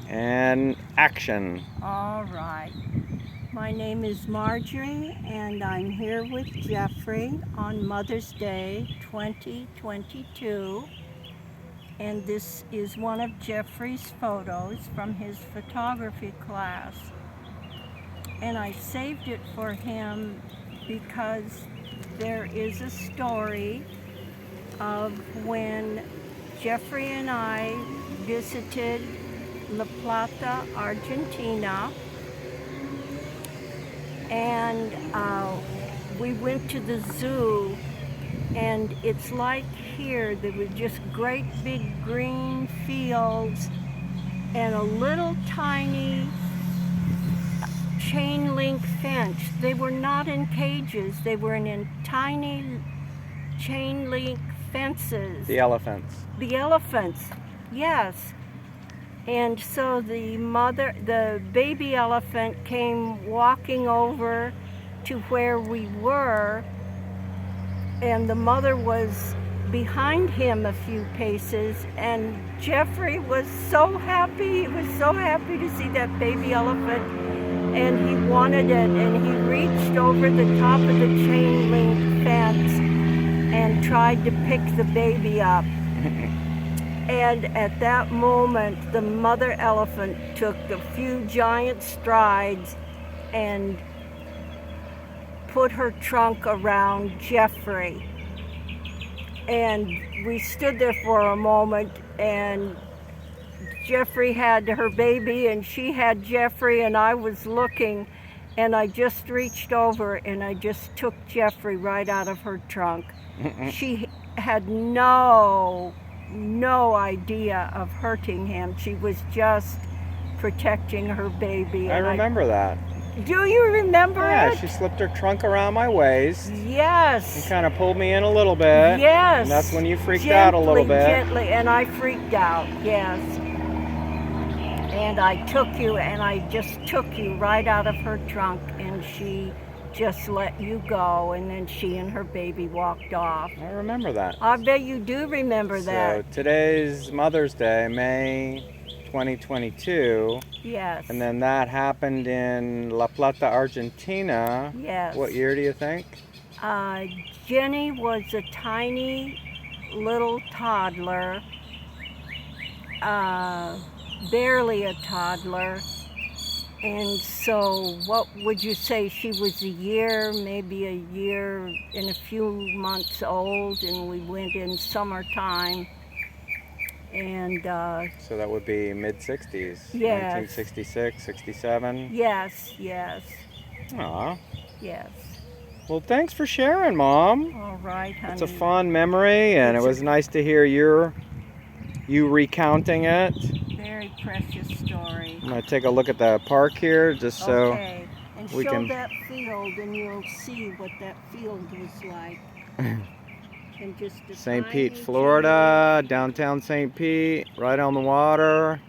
And action. All right. My name is Marjorie, and I'm here with Jeffrey on Mother's Day 2022. And this is one of Jeffrey's photos from his photography class. And I saved it for him because there is a story of when Jeffrey and I visited La Plata, Argentina, and we went to the zoo, and it's like here, there were just great big green fields and a little tiny chain link fence. They were not in cages, they were in tiny chain link fences. The elephants. The elephants, yes. And so the baby elephant came walking over to where we were, and the mother was behind him a few paces, and Jeffrey was so happy. He was so happy to see that baby elephant, and he wanted it, and he reached over the top of the chain link fence and tried to pick the baby up. And at that moment, the mother elephant took a few giant strides and put her trunk around Jeffrey. And we stood there for a moment, and Jeffrey had her baby and she had Jeffrey, and I was looking, and I just reached over and I just took Jeffrey right out of her trunk. She had no idea of hurting him. She was just protecting her baby. I remember that. Do you remember it? Yeah, she slipped her trunk around my waist. Yes. And kind of pulled me in a little bit. Yes. And that's when you freaked out a little bit. Gently, and I freaked out, yes. And I just took you right out of her trunk, and she just let you go, and then she and her baby walked off. I remember that. I bet you do remember that. So today's Mother's Day, May 2022. Yes. And then that happened in La Plata, Argentina. Yes. What year do you think? Jenny was a tiny little toddler, barely a toddler. And so what would you say, she was maybe a year and a few months old, and we went in summertime. And so that would be mid-60s. Yes. 1966, 67. Yes. Aw. Yes. Well, thanks for sharing, Mom. All right, honey. It's a fond memory, and it was nice to hear you recounting it. Very precious story. I'm going to take a look at the park here, just so okay. And we show can... that field, and you'll see what that field was like. And just St. Pete, Florida, downtown St. Pete, right on the water.